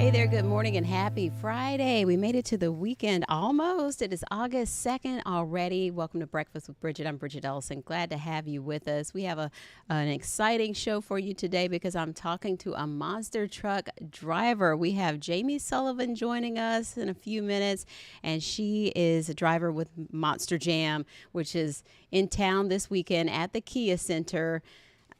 Hey there, good morning and happy Friday. We made it to the weekend almost. It is August 2nd already. Welcome to Breakfast with Bridgett. I'm Bridgett Ellison. Glad to have you with us. We have an exciting show for you today because I'm talking to a monster truck driver. We have Jamie Sullivan joining us in a few minutes, and she is a driver with Monster Jam, which is in town this weekend at the Kia Center.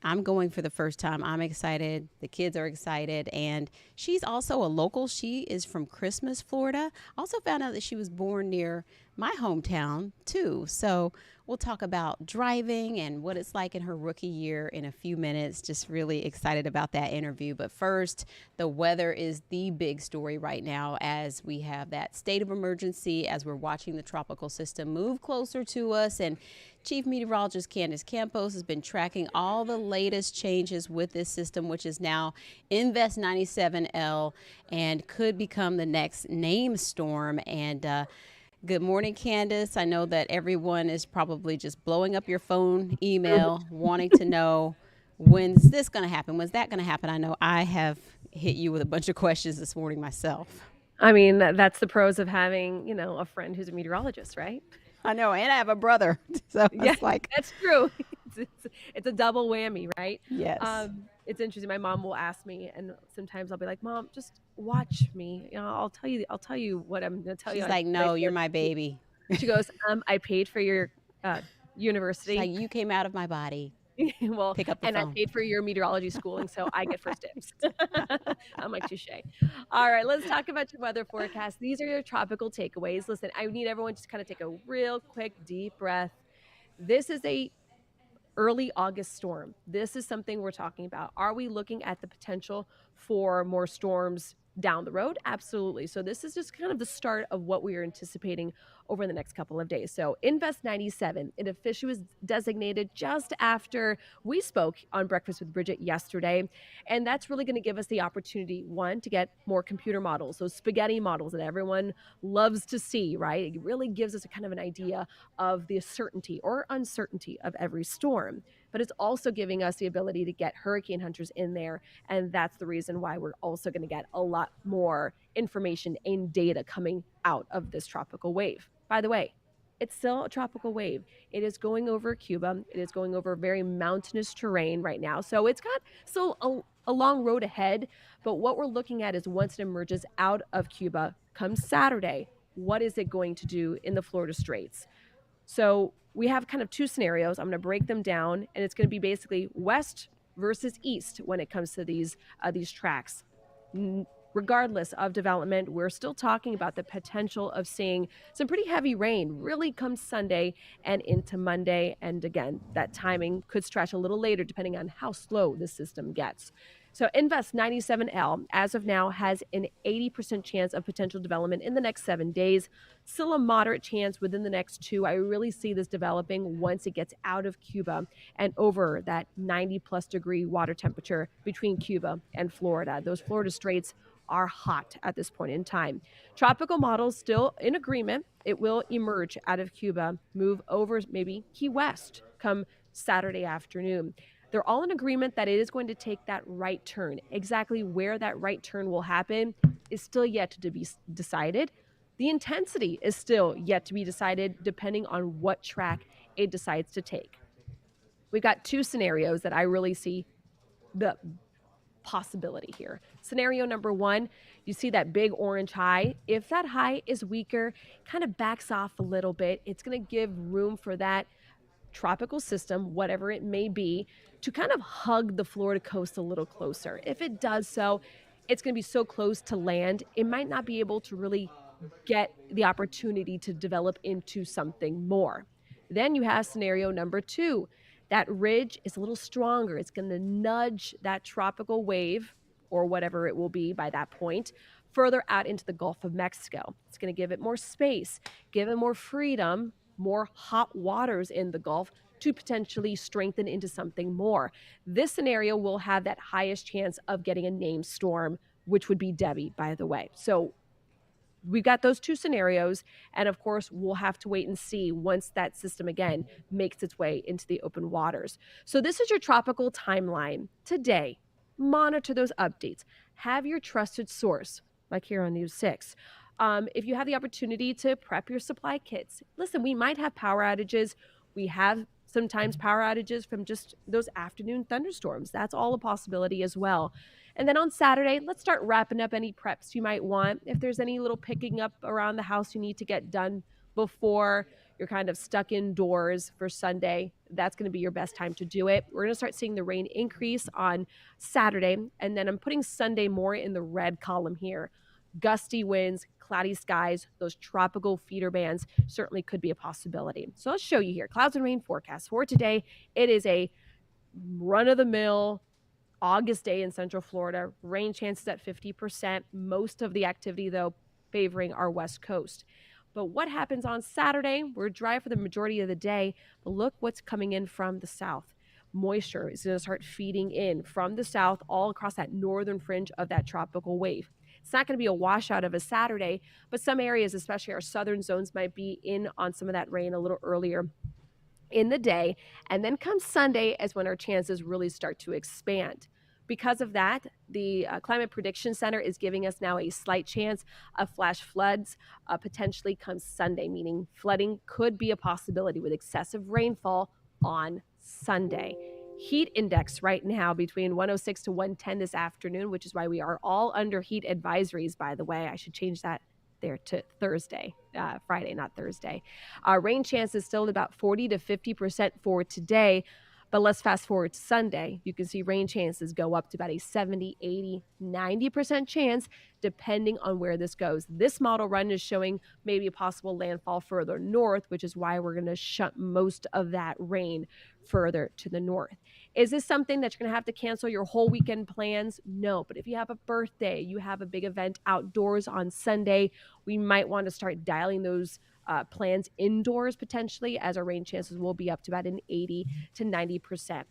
I'm going for the first time. I'm excited. The kids are excited. And she's also a local. She is from Christmas, Florida. Also found out that she was born near my hometown, too. So we'll talk about driving and what it's like in her rookie year in a few minutes. Just really excited about that interview. But first, the weather is the big story right now as we have that state of emergency, as we're watching the tropical system move closer to us. And Chief Meteorologist Candace Campos has been tracking all the latest changes with this system, which is now Invest 97L and could become the next name storm. And good morning, Candace. I know that everyone is probably just blowing up your phone, email, wanting to know, when's this going to happen? When's that going to happen? I know I have hit you with a bunch of questions this morning myself. I mean, that's the pros of having, a friend who's a meteorologist, right? I know, and I have a brother. So Yeah, it's like, that's true. It's a double whammy, right? yes. It's interesting. My mom will ask me, and sometimes I'll be like, "Mom, just watch me. I'll tell you what I'm going to tell you." She's On like, what I no, you're did." my baby. She goes, "I paid for your She's like, university." you came out of my body. Well, Pick up the and I phone. paid for your meteorology schooling, so I get first dibs. I'm like, touche. All right, let's talk about your weather forecast. These are your tropical takeaways. Listen, I need everyone to just kind of take a real quick, deep breath. This is a early August storm. This is something we're talking about. Are we looking at the potential for more storms down the road? Absolutely. So this is just kind of the start of what we are anticipating over the next couple of days. So Invest 97, it officially was designated just after we spoke on Breakfast with Bridgett yesterday. And that's really going to give us the opportunity, one, to get more computer models, those spaghetti models that everyone loves to see, right? It really gives us a kind of an idea of the certainty or uncertainty of every storm. But it's also giving us the ability to get hurricane hunters in there. And that's the reason why we're also going to get a lot more information and data coming out of this tropical wave. By the way, it's still a tropical wave. It is going over Cuba. It is going over very mountainous terrain right now. So it's got still a long road ahead. But what we're looking at is once it emerges out of Cuba, come Saturday, what is it going to do in the Florida Straits? So we have kind of two scenarios. I'm going to break them down, and it's going to be basically west versus east when it comes to these tracks. Regardless of development, we're still talking about the potential of seeing some pretty heavy rain really come Sunday and into Monday. And again, that timing could stretch a little later depending on how slow the system gets. So Invest 97L, as of now, has an 80% chance of potential development in the next 7 days. Still a moderate chance within the next two. I really see this developing once it gets out of Cuba and over that 90+ degree water temperature between Cuba and Florida. Those Florida Straits are hot at this point in time. Tropical models still in agreement. It will emerge out of Cuba, move over maybe Key West come Saturday afternoon. They're all in agreement that it is going to take that right turn. Exactly where that right turn will happen is still yet to be decided. The intensity is still yet to be decided depending on what track it decides to take. We've got two scenarios that I really see the possibility here. Scenario number one, you see that big orange high. If that high is weaker, kind of backs off a little bit, it's going to give room for that tropical system, whatever it may be, to kind of hug the Florida coast a little closer. If it does so, it's going to be so close to land, it might not be able to really get the opportunity to develop into something more. Then you have scenario number two. That ridge is a little stronger. It's going to nudge that tropical wave, or whatever it will be by that point, further out into the Gulf of Mexico. It's going to give it more space, give it more freedom, more hot waters in the Gulf to potentially strengthen into something more. This scenario will have that highest chance of getting a named storm, which would be Debbie, by the way. So we've got those two scenarios. And of course, we'll have to wait and see once that system again makes its way into the open waters. So this is your tropical timeline today. Monitor those updates. Have your trusted source like here on News 6. If you have the opportunity to prep your supply kits, listen, we might have power outages. We have sometimes power outages from just those afternoon thunderstorms. That's all a possibility as well. And then on Saturday, let's start wrapping up any preps you might want. If there's any little picking up around the house you need to get done before you're kind of stuck indoors for Sunday, that's going to be your best time to do it. We're going to start seeing the rain increase on Saturday, and then I'm putting Sunday more in the red column here. Gusty winds, cloudy skies, those tropical feeder bands certainly could be a possibility. So let's show you here clouds and rain forecast for today. It is a run of the mill August day in Central Florida. Rain chances at 50%. Most of the activity, though, favoring our west coast. But what happens on Saturday? We're dry for the majority of the day, but look what's coming in from the south. Moisture is going to start feeding in from the south all across that northern fringe of that tropical wave. It's not going to be a washout of a Saturday, but some areas, especially our southern zones, might be in on some of that rain a little earlier in the day. And then come Sunday is when our chances really start to expand. Because of that, the Climate Prediction Center is giving us now a slight chance of flash floods potentially come Sunday, meaning flooding could be a possibility with excessive rainfall on Sunday. Heat index right now between 106 to 110 this afternoon, which is why we are all under heat advisories, by the way. I should change that there to Thursday, Friday, not Thursday. Rain chance is still about 40 to 50% for today. But let's fast forward to Sunday. You can see rain chances go up to about a 70, 80, 90% chance, depending on where this goes. This model run is showing maybe a possible landfall further north, which is why we're going to shunt most of that rain further to the north. Is this something that you're going to have to cancel your whole weekend plans? No, but if you have a birthday, you have a big event outdoors on Sunday, we might want to start dialing those plans indoors potentially, as our rain chances will be up to about an 80 to 90%.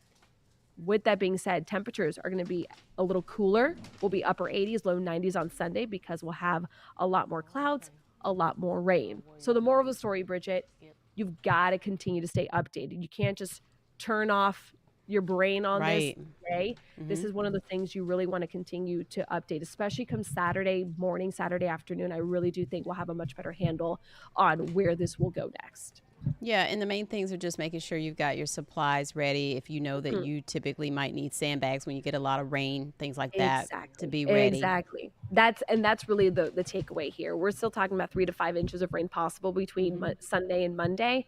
With that being said, temperatures are going to be a little cooler. We'll be upper 80s, low 90s on Sunday because we'll have a lot more clouds, a lot more rain. So the moral of the story, Bridgett, you've got to continue to stay updated. You can't just turn off your brain on this Right. day. This is one of the things you really want to continue to update, especially come Saturday morning, Saturday afternoon. I really do think we'll have a much better handle on where this will go next. Yeah, and the main things are just making sure you've got your supplies ready. If you know that Mhm. you typically might need sandbags when you get a lot of rain, things like that, to Exactly, be ready. exactly. That's really the takeaway here. We're still talking about 3 to 5 inches of rain possible between Hmm. Sunday and Monday.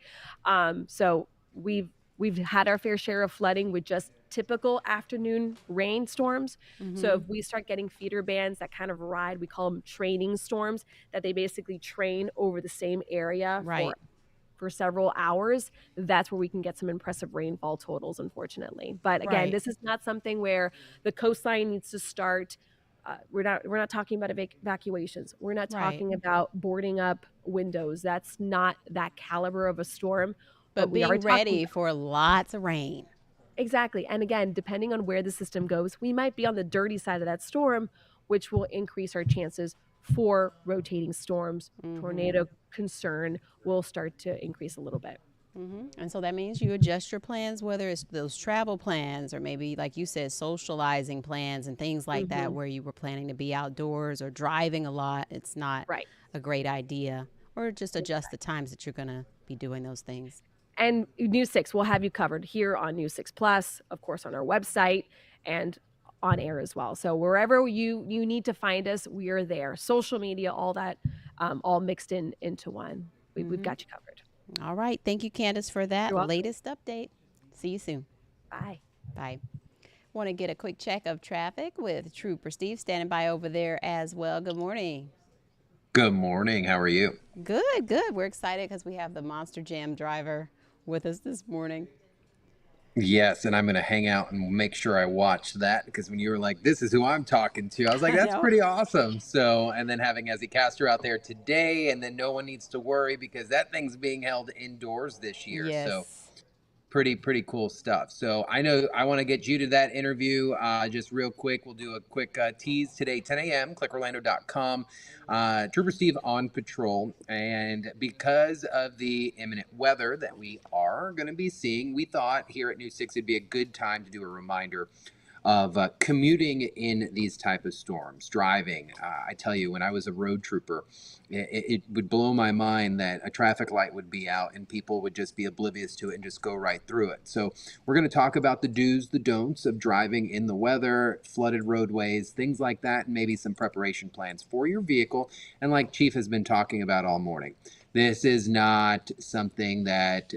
So we've had our fair share of flooding with just typical afternoon rainstorms. So Hmm. if we start getting feeder bands that kind of ride, we call them training storms, that they basically train over the same area Right. for several hours, that's where we can get some impressive rainfall totals, unfortunately. But again, Right. this is not something where the coastline needs to start. We're not talking about evacuations. We're not Right. talking about boarding up windows. That's not that caliber of a storm. But But we are being talking ready for lots of rain. exactly. And again, depending on where the system goes, we might be on the dirty side of that storm, which will increase our chances for rotating storms. Hmm. Tornado concern will start to increase a little bit. And so that means you adjust your plans, whether it's those travel plans or maybe, like you said, socializing plans and things like that, Mhm. where you were planning to be outdoors or driving a lot. It's not Right. a great idea. Or just adjust the Exactly. times that you're going to be doing those things. And News 6 will have you covered here on News 6 Plus, of course, on our website and on air as well. So wherever you need to find us, we are there. Social media, all that, all mixed into one. We've Hmm. got you covered. All right. Thank you, Candace, for that You're welcome. latest update. See you soon. Bye. Bye. Want to get a quick check of traffic with Trooper Steve standing by over there as well. Good morning. Good morning. How are you? Good, good. We're excited because we have the Monster Jam driver with us this morning. Yes, and I'm going to hang out and make sure I watch that because when you were like, this is who I'm talking to, I was like, I that's know. pretty awesome. So, and then having Ezzy Castro out there today, and then no one needs to worry because that thing's being held indoors this year. So, Yes. pretty cool stuff. So I know I want to get you to that interview just real quick. We'll do a quick tease today, 10 a.m. clickorlando.com. Trooper Steve on patrol, and because of the imminent weather that we are going to be seeing, we thought here at News 6 it'd be a good time to do a reminder of commuting in these type of storms, driving. I tell you, when I was a road trooper, it would blow my mind that a traffic light would be out and people would just be oblivious to it and just go right through it. So we're going to talk about the do's, the don'ts of driving in the weather, flooded roadways, things like that, and maybe some preparation plans for your vehicle. And like Chief has been talking about all morning, this is not something that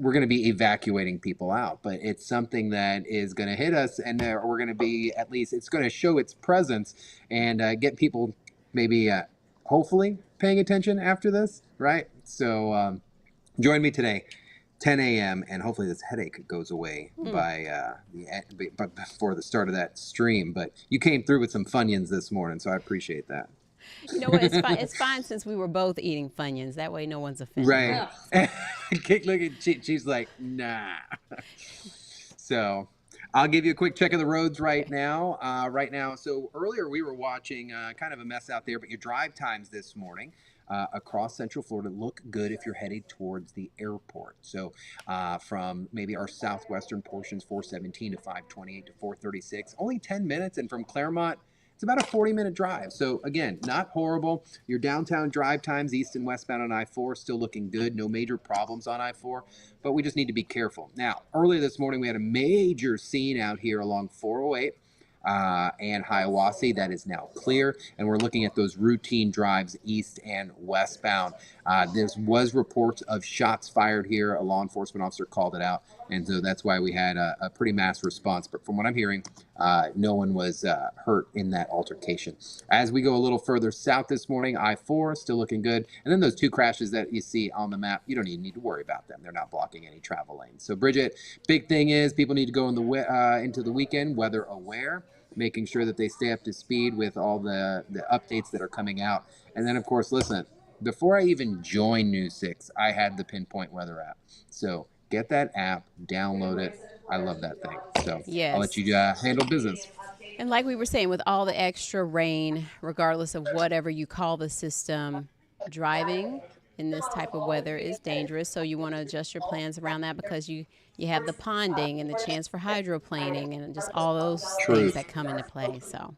we're going to be evacuating people out, but it's something that is going to hit us, and we're going to be, at least it's going to show its presence and get people maybe hopefully paying attention after this, right? So join me today, 10 a.m., and hopefully this headache goes away before the start of that stream. But you came through with some Funyuns this morning, so I appreciate that. You know what? It's fine since we were both eating Funyuns. That way, no one's offended. Right. Look at she's like, nah. So I'll give you a quick check of the roads right now. So earlier we were watching kind of a mess out there, but your drive times this morning across Central Florida look good if you're headed towards the airport. So from maybe our southwestern portions, 417 to 528 to 436, only 10 minutes. And from Claremont, it's about a 40-minute drive. So again, not horrible. Your downtown drive times, east and westbound on I-4, still looking good. No major problems on I-4, but we just need to be careful. Now, earlier this morning, we had a major scene out here along 408 and Hiawassee. That is now clear, and we're looking at those routine drives east and westbound. There was reports of shots fired here. A law enforcement officer called it out, and so that's why we had a pretty mass response. But from what I'm hearing, no one was hurt in that altercation. As we go a little further south this morning, I-4 still looking good, and then those two crashes that you see on the map, you don't even need to worry about them. They're not blocking any travel lanes. So Bridgett, big thing is people need to go into the weekend weather aware, making sure that they stay up to speed with all the updates that are coming out. And then, of course, listen, before I even joined News 6, I had the Pinpoint Weather app. So get that app, download it. I love that thing. So yes. I'll let you handle business. And like we were saying, with all the extra rain, regardless of whatever you call the system, driving in this type of weather is dangerous. So you want to adjust your plans around that, because you have the ponding and the chance for hydroplaning and just all those things that come into play. So,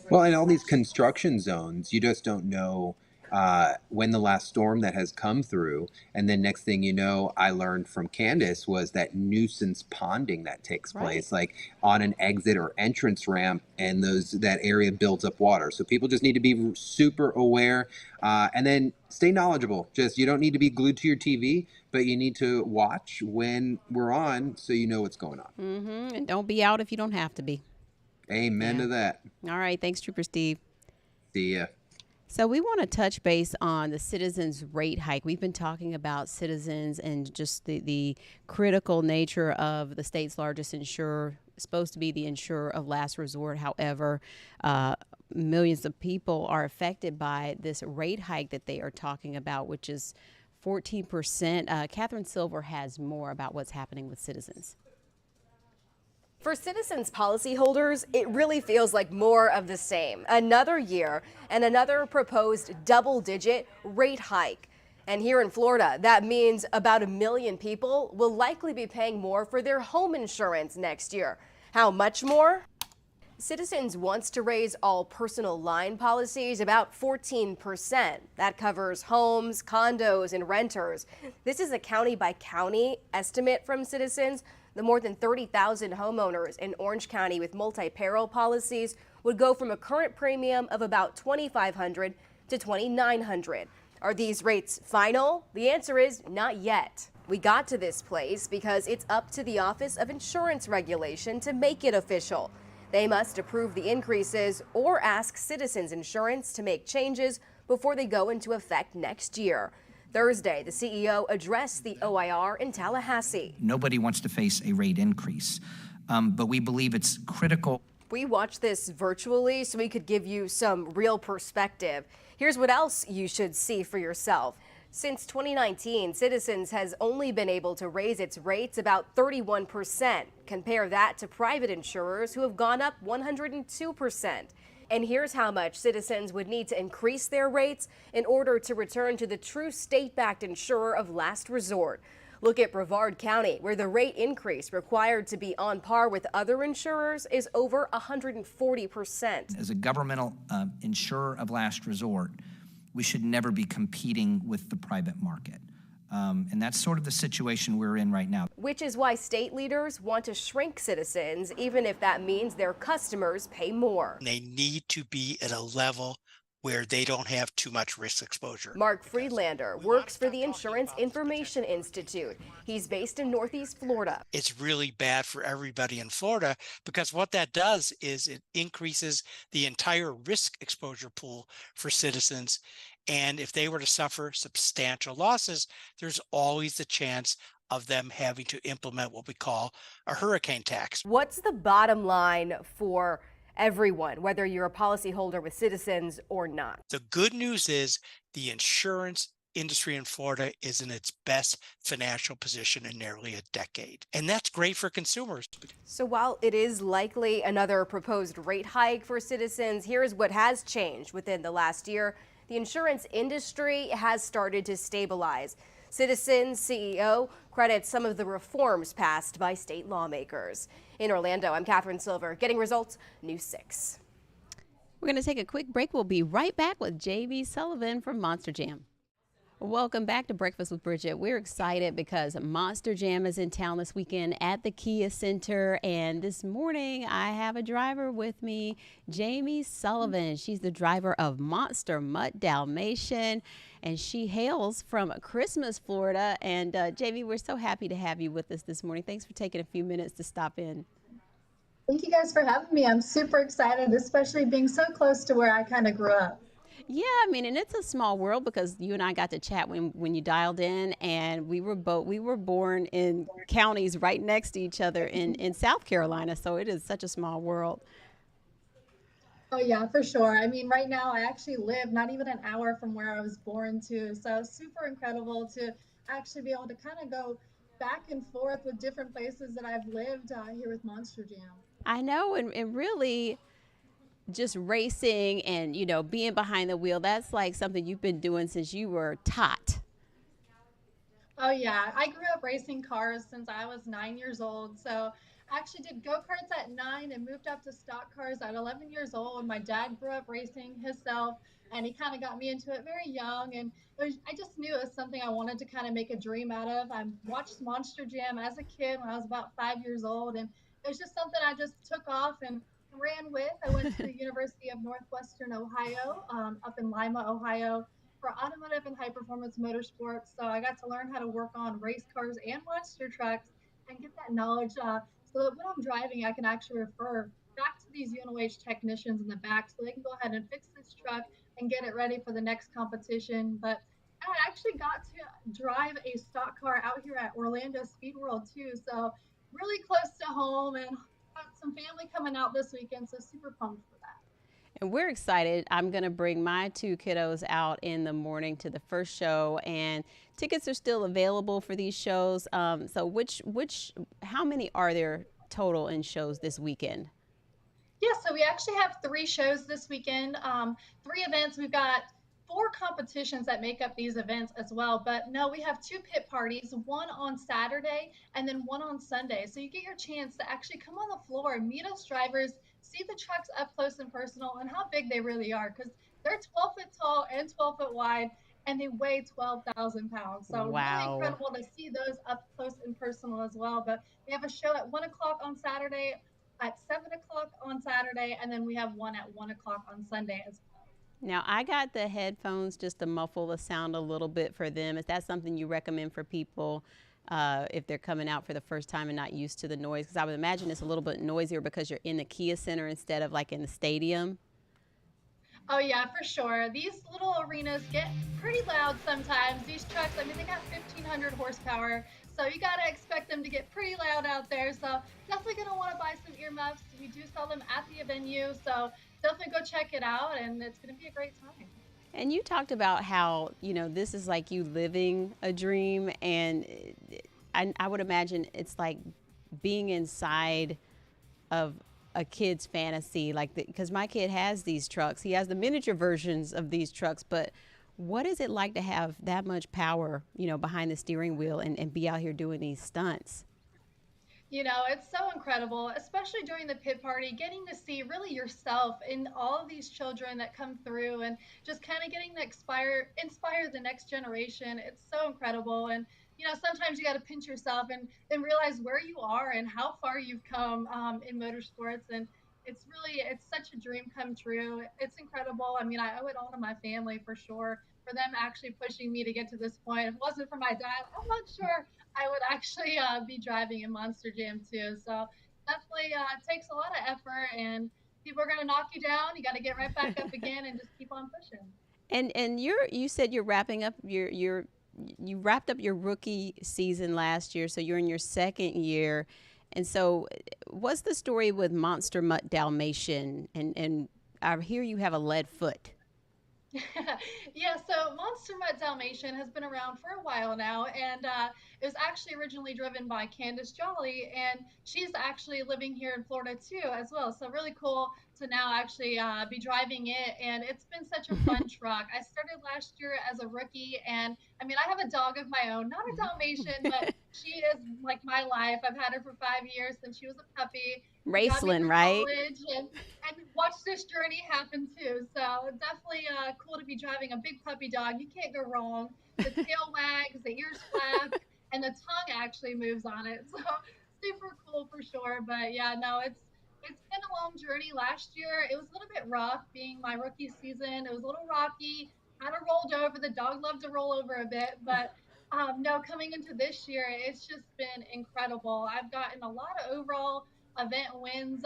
well, in all these construction zones, you just don't know when the last storm that has come through. And then next thing you know, I learned from Candace was that nuisance ponding that takes place, like on an exit or entrance ramp, and that area builds up water. So people just need to be super aware and then stay knowledgeable. You don't need to be glued to your TV, but you need to watch when we're on so you know what's going on. Mm-hmm. And don't be out if you don't have to be. Amen to that. All right. Thanks, Trooper Steve. See ya. So we want to touch base on the Citizens rate hike. We've been talking about Citizens and just the critical nature of the state's largest insurer, supposed to be the insurer of last resort. However, millions of people are affected by this rate hike that they are talking about, which is 14%. Catherine Silver has more about what's happening with Citizens. For Citizens policyholders, it really feels like more of the same. Another year and another proposed double-digit rate hike. And here in Florida, that means about 1 million people will likely be paying more for their home insurance next year. How much more? Citizens wants to raise all personal line policies about 14%. That covers homes, condos, and renters. This is a county-by-county estimate from Citizens. The more than 30,000 homeowners in Orange County with multi-peril policies would go from a current premium of about $2,500 to $2,900. Are these rates final? The answer is not yet. We got to this place because it's up to the Office of Insurance Regulation to make it official. They must approve the increases or ask Citizens Insurance to make changes before they go into effect next year. Thursday, the CEO addressed the OIR in Tallahassee. Nobody wants to face a rate increase, but we believe it's critical. We watched this virtually so we could give you some real perspective. Here's what else you should see for yourself. Since 2019, Citizens has only been able to raise its rates about 31%. Compare that to private insurers who have gone up 102%. And here's how much Citizens would need to increase their rates in order to return to the true state-backed insurer of last resort. Look at Brevard County, where the rate increase required to be on par with other insurers is over 140%. As a governmental insurer of last resort, we should never be competing with the private market. And that's sort of the situation we're in right now. Which is why state leaders want to shrink Citizens, even if that means their customers pay more. They need to be at a level where they don't have too much risk exposure. Mark Friedlander works for the Insurance Information Institute. He's based in Northeast Florida. It's really bad for everybody in Florida because what that does is it increases the entire risk exposure pool for Citizens. And if they were to suffer substantial losses, there's always the chance of them having to implement what we call a hurricane tax. What's the bottom line for everyone, whether you're a policyholder with Citizens or not? The good news is the insurance industry in Florida is in its best financial position in nearly a decade. And that's great for consumers. So while it is likely another proposed rate hike for Citizens, here's what has changed within the last year. The insurance industry has started to stabilize. Citizens CEO credits some of the reforms passed by state lawmakers. In Orlando, I'm Catherine Silver, getting results, News 6. We're going to take a quick break. We'll be right back with J.B. Sullivan from Monster Jam. Welcome back to Breakfast with Bridgett. We're excited because Monster Jam is in town this weekend at the Kia Center. And this morning, I have a driver with me, Jamie Sullivan. She's the driver of Monster Mutt Dalmatian, and she hails from Christmas, Florida. And Jamie, we're so happy to have you with us this morning. Thanks for taking a few minutes to stop in. Thank you guys for having me. I'm super excited, especially being so close to where I kind of grew up. Yeah, I mean, and it's a small world because you and I got to chat when you dialed in, and we were born in counties right next to each other in South Carolina, so it is such a small world. Oh yeah, for sure. I mean, right now I actually live not even an hour from where I was born too, so super incredible to actually be able to kind of go back and forth with different places that I've lived here with Monster Jam. I know, and really just racing and, you know, being behind the wheel, that's like something you've been doing since you were tot. Oh yeah, I grew up racing cars since I was 9 years old. So I actually did go-karts at 9 and moved up to stock cars at 11 years old. My dad grew up racing himself, and he kind of got me into it very young. And I just knew it was something I wanted to kind of make a dream out of. I watched Monster Jam as a kid when I was about 5 years old, and it was just something I just took off and ran with. I went to the University of Northwestern Ohio, up in Lima, Ohio, for automotive and high performance motorsports. So I got to learn how to work on race cars and monster trucks and get that knowledge so that when I'm driving, I can actually refer back to these UNOH technicians in the back so they can go ahead and fix this truck and get it ready for the next competition. But I actually got to drive a stock car out here at Orlando Speed World too. So really close to home, and got some family coming out this weekend, so super pumped for that. And we're excited. I'm going to bring my two kiddos out in the morning to the first show, and tickets are still available for these shows. So how many are there total in shows this weekend? Yeah, so we actually have 3 shows this weekend, 3 events. We've got 4 competitions that make up these events as well. But no, we have 2 pit parties, one on Saturday and then one on Sunday. So you get your chance to actually come on the floor and meet us drivers, see the trucks up close and personal and how big they really are, because they're 12 foot tall and 12 foot wide, and they weigh 12,000 pounds. So wow. Really incredible to see those up close and personal as well. But we have a show at 1 o'clock on Saturday, at 7 o'clock on Saturday, and then we have one at 1 o'clock on Sunday as well. Now, I got the headphones just to muffle the sound a little bit for them. Is that something you recommend for people if they're coming out for the first time and not used to the noise? Because I would imagine it's a little bit noisier because you're in the Kia Center instead of like in the stadium. Oh yeah, for sure. These little arenas get pretty loud sometimes. These trucks, I mean, they got 1,500 horsepower, so you gotta expect them to get pretty loud out there. So definitely gonna wanna buy some earmuffs. We do sell them at the venue, so definitely go check it out, and it's gonna be a great time. And you talked about how, you know, this is like you living a dream, and I would imagine it's like being inside of a kid's fantasy, like because my kid has these trucks. He has the miniature versions of these trucks, but What is it like to have that much power, behind the steering wheel and be out here doing these stunts? It's so incredible, especially during the pit party, getting to see really yourself in all of these children that come through and just kind of getting to inspire the next generation. It's so incredible. And, sometimes you got to pinch yourself and realize where you are and how far you've come in motorsports. And it's such a dream come true. It's incredible. I mean, I owe it all to my family for sure, for them actually pushing me to get to this point. If it wasn't for my dad, I'm not sure I would actually be driving in Monster Jam too. So definitely takes a lot of effort, and people are gonna knock you down. You got to get right back up again and just keep on pushing. And you said you're wrapping up you wrapped up your rookie season last year, so you're in your second year. And so, what's the story with Monster Mutt Dalmatian? And I hear you have a lead foot. Yeah, so Monster Mutt Dalmatian has been around for a while now, and it was actually originally driven by Candace Jolly, and she's actually living here in Florida too, as well. So really cool to now actually be driving it, and it's been such a fun truck. I started last year as a rookie, and I mean, I have a dog of my own, not a Dalmatian, but she is like my life. I've had her for 5 years since she was a puppy. She got me Raceland, through right? college, and watch this journey happen too. So definitely cool to be driving a big puppy dog. You can't go wrong. The tail wags, the ears flap, and the tongue actually moves on it. So super cool for sure. But yeah, no, it's been a long journey. Last year it was a little bit rough, being my rookie season. It was a little rocky. Kind of rolled over. The dog loved to roll over a bit, but no, coming into this year, it's just been incredible. I've gotten a lot of overall event wins,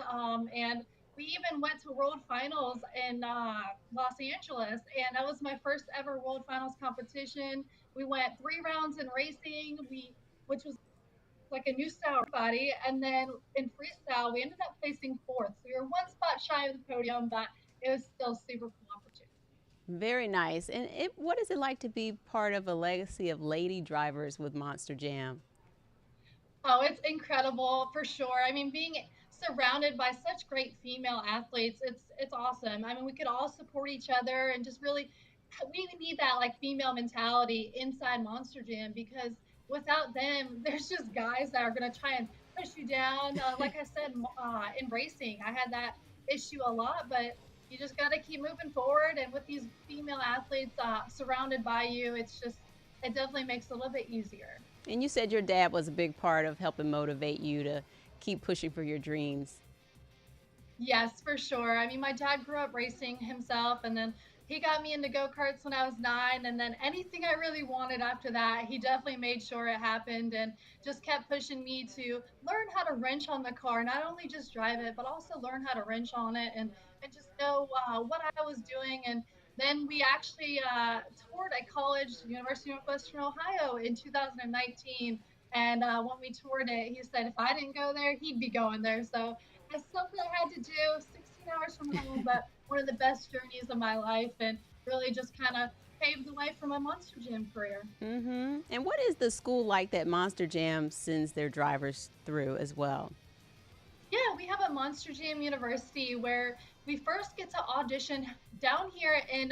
and we even went to world finals in Los Angeles, and that was my first ever world finals competition. We went 3 rounds in racing, which was like a new style body, and then in freestyle we ended up placing fourth. So we were one spot shy of the podium, but it was still super cool opportunity. Very nice. And what is it like to be part of a legacy of lady drivers with Monster Jam? Oh, it's incredible for sure. I mean, being surrounded by such great female athletes, it's awesome. I mean, we could all support each other and just really we need that like female mentality inside Monster Jam, because without them, there's just guys that are gonna try and push you down. Like I said, in racing, I had that issue a lot, but you just got to keep moving forward. And with these female athletes surrounded by you, it definitely makes it a little bit easier. And you said your dad was a big part of helping motivate you to keep pushing for your dreams. Yes, for sure. I mean, my dad grew up racing himself, and then he got me into go karts when I was 9. And then anything I really wanted after that, he definitely made sure it happened and just kept pushing me to learn how to wrench on the car, not only just drive it, but also learn how to wrench on it and just know what I was doing. And then we actually toured a college, University of Northwestern Ohio, in 2019. And when we toured it, he said if I didn't go there, he'd be going there. So it's something I had to do 16 hours from home, but one of the best journeys of my life, and really just kind of paved the way for my Monster Jam career. And what is the school like that Monster Jam sends their drivers through as well? Yeah, we have a Monster Jam University where we first get to audition down here in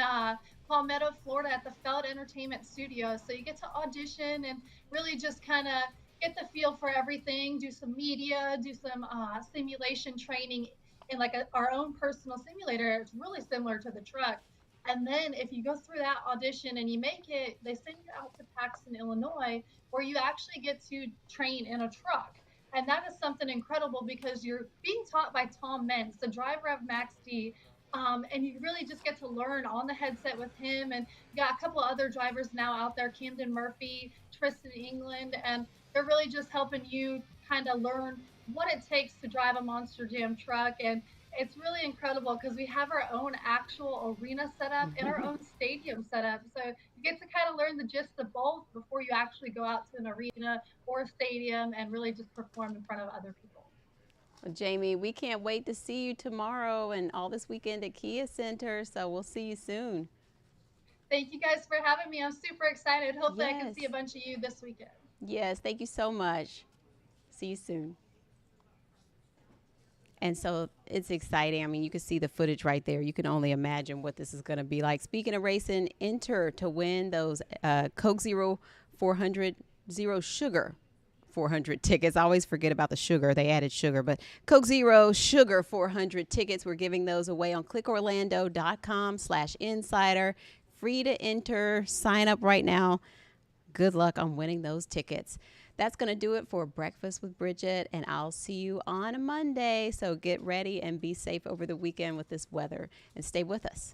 Palmetto, Florida at the Feld Entertainment Studio. So you get to audition and really just kind of get the feel for everything, do some media, do some simulation training in like our own personal simulator. It's really similar to the truck. And then if you go through that audition and you make it, they send you out to Paxton, Illinois, where you actually get to train in a truck. And that is something incredible because you're being taught by Tom Mentz, the driver of Max D. And you really just get to learn on the headset with him. And you got a couple other drivers now out there, Camden Murphy, Tristan England, and they're really just helping you kind of learn what it takes to drive a Monster Jam truck. And it's really incredible because we have our own actual arena setup and our own stadium setup. So you get to kind of learn the gist of both before you actually go out to an arena or a stadium and really just perform in front of other people. Well, Jamie, we can't wait to see you tomorrow and all this weekend at Kia Center. So we'll see you soon. Thank you guys for having me. I'm super excited. Hopefully, I can Yes. see a bunch of you this weekend. Yes. Thank you so much. See you soon. And so it's exciting. I mean, you can see the footage right there. You can only imagine what this is going to be like. Speaking of racing, enter to win those Coke Zero 400 Zero Sugar 400 tickets. I always forget about the sugar. They added sugar, but Coke Zero Sugar 400 tickets. We're giving those away on clickorlando.com/insider. Free to enter. Sign up right now. Good luck on winning those tickets. That's going to do it for Breakfast with Bridgett, and I'll see you on Monday. So get ready and be safe over the weekend with this weather, and stay with us.